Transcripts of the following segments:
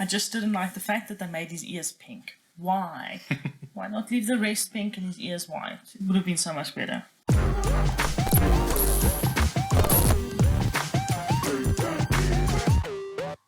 I just didn't like the fact that they made his ears pink. Why? Why not leave the rest pink and his ears white? It would have been so much better.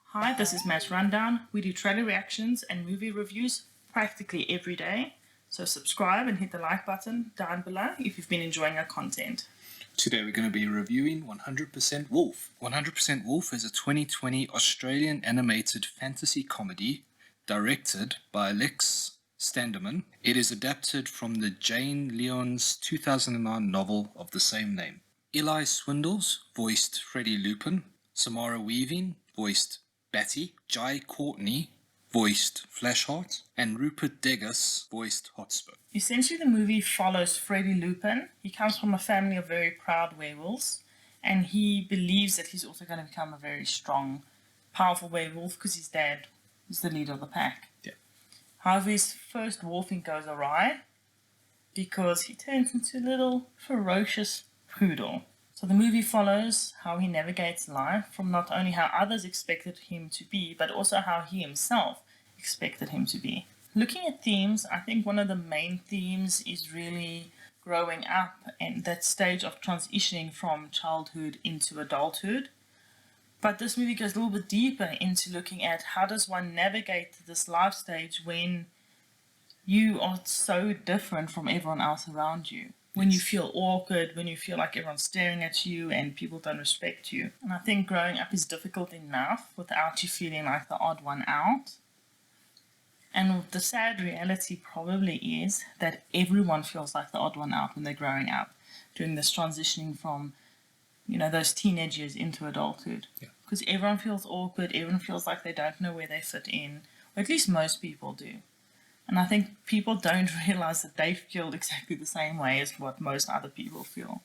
Hi, this is Matt's Rundown. We do trailer reactions and movie reviews practically every day. So subscribe and hit the like button down below if you've been enjoying our content. Today we're going to be reviewing 100% Wolf. 100% Wolf is a 2020 Australian animated fantasy comedy directed by Stadermann. It is adapted from the Jane Leon's 2009 novel of the same name. Ilai Swindells voiced Freddy Lupin, Samara Weaving voiced Batty, Courtney voiced Flashheart, and Rupert Degas voiced Hotspur. Essentially, the movie follows Freddy Lupin. He comes from a family of very proud werewolves, and he believes that he's also going to become a very strong, powerful werewolf because his dad is the leader of the pack. Yeah. However, his first Warfing goes awry because he turns into a little ferocious poodle. So the movie follows how he navigates life from not only how others expected him to be, but also how he himself expected him to be. Looking at themes, I think one of the main themes is really growing up and that stage of transitioning from childhood into adulthood. But this movie goes a little bit deeper into looking at how does one navigate this life stage when you are so different from everyone else around you. When you feel awkward, when you feel like everyone's staring at you and people don't respect you. And I think growing up is difficult enough without you feeling like the odd one out. And the sad reality probably is that everyone feels like the odd one out when they're growing up, doing this transitioning from, those teenage years into adulthood. Because everyone feels awkward, everyone feels like they don't know where they fit in, or at least most people do. And I think people don't realize that they feel exactly the same way as what most other people feel.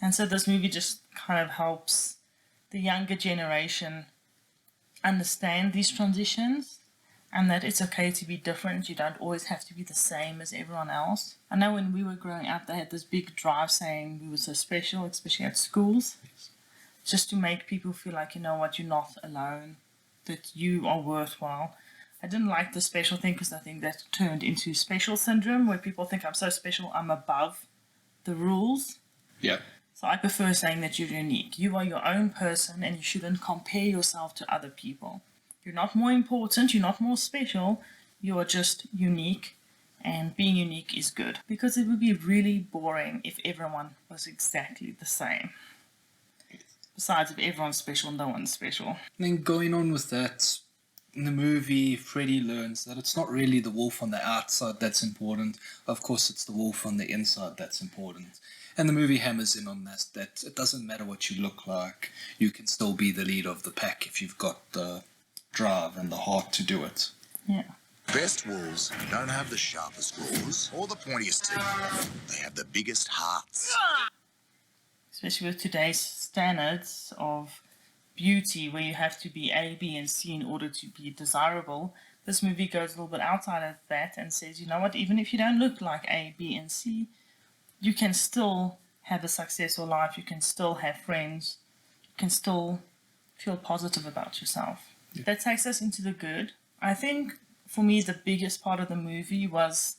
And so this movie just kind of helps the younger generation understand these transitions and that it's okay to be different. You don't always have to be the same as everyone else. I know when we were growing up, they had this big drive saying we were so special, especially at schools, just to make people feel like, you know what, you're not alone, that you are worthwhile. I didn't like the special thing because I think that turned into special syndrome where people think I'm so special, I'm above the rules. Yeah. So I prefer saying that you're unique. You are your own person and you shouldn't compare yourself to other people. You're not more important, you're not more special, you are just unique, and being unique is good. Because it would be really boring if everyone was exactly the same. Besides, if everyone's special, no one's special. And then going on with that, in the movie, Freddy learns that it's not really the wolf on the outside that's important. Of course, it's the wolf on the inside that's important. And the movie hammers in on that it doesn't matter what you look like. You can still be the leader of the pack if you've got the drive and the heart to do it. Yeah. Best wolves don't have the sharpest claws or the pointiest teeth. They have the biggest hearts. Especially with today's standards of beauty where you have to be A, B, and C in order to be desirable. This movie goes a little bit outside of that and says, you know what, even if you don't look like A, B, and C, you can still have a successful life, you can still have friends, you can still feel positive about yourself. Yeah. That takes us into the good. I think for me the biggest part of the movie was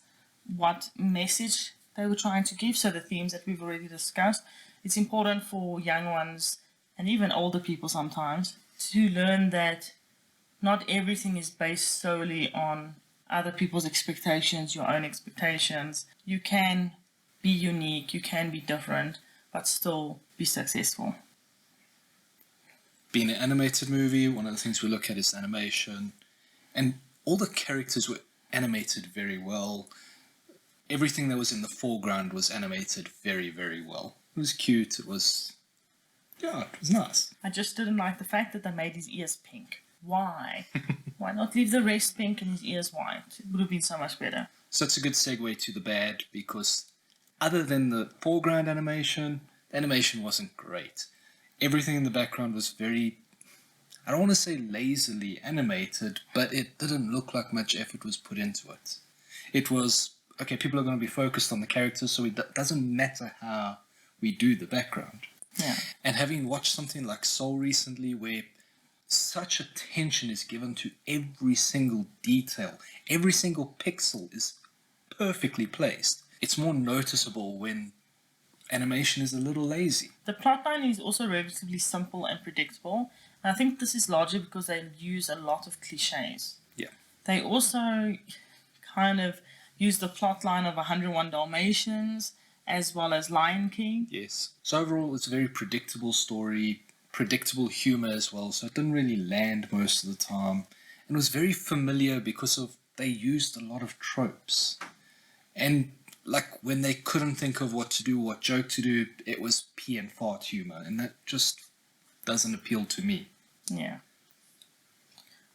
what message they were trying to give, so the themes that we've already discussed. It's important for young ones and even older people sometimes, to learn that not everything is based solely on other people's expectations, your own expectations. You can be unique, you can be different, but still be successful. Being an animated movie, one of the things we look at is animation. And all the characters were animated very well. Everything that was in the foreground was animated very, very well. It was cute, it was nice. I just didn't like the fact that they made his ears pink. Why? Why not leave the rest pink and his ears white? It would have been so much better. So it's a good segue to the bad, because other than the foreground animation, the animation wasn't great. Everything in the background was very, I don't want to say lazily animated, but it didn't look like much effort was put into it. It was, okay, people are going to be focused on the characters, so it doesn't matter how we do the background. Yeah. And having watched something like Soul recently, where such attention is given to every single detail. Every single pixel is perfectly placed. It's more noticeable when animation is a little lazy. The plotline is also relatively simple and predictable. And I think this is largely because they use a lot of cliches. Yeah. They also kind of use the plotline of 101 Dalmatians as well as Lion King. Yes. So overall, it's a very predictable story, predictable humor as well. So it didn't really land most of the time. And it was very familiar because of they used a lot of tropes. And like when they couldn't think of what to do, what joke to do, it was pee and fart humor. And that just doesn't appeal to me. Yeah.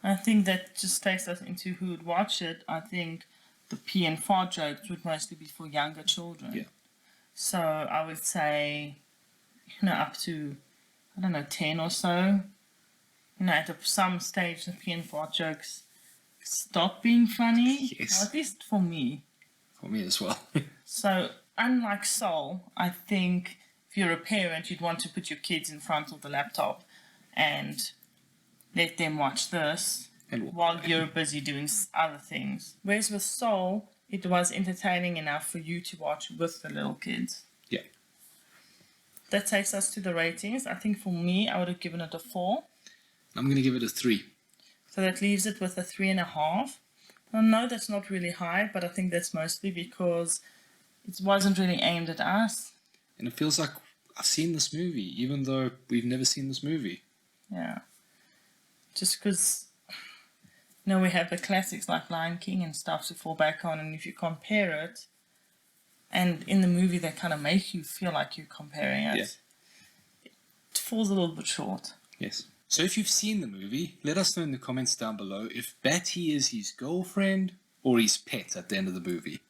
I think that just takes us into who would watch it. I think the pee and fart jokes would mostly be for younger children. Yeah. So I would say, up to, 10 or so. At some stage, the pee and fart jokes stop being funny. Yes. Or at least for me. For me as well. So, unlike Soul, I think if you're a parent, you'd want to put your kids in front of the laptop and let them watch this while you're busy doing other things. Whereas with Soul, it was entertaining enough for you to watch with the little kids. Yeah. That takes us to the ratings. I think for me, I would have given it a 4. I'm going to give it a 3. So that leaves it with a 3.5. I know that's not really high, but I think that's mostly because it wasn't really aimed at us. And it feels like I've seen this movie, even though we've never seen this movie. Yeah. Just because, we have the classics like Lion King and stuff to fall back on, and if you compare it, and in the movie they kind of make you feel like you're comparing it, it falls a little bit short. Yes. So if you've seen the movie, let us know in the comments down below if Batty is his girlfriend or his pet at the end of the movie.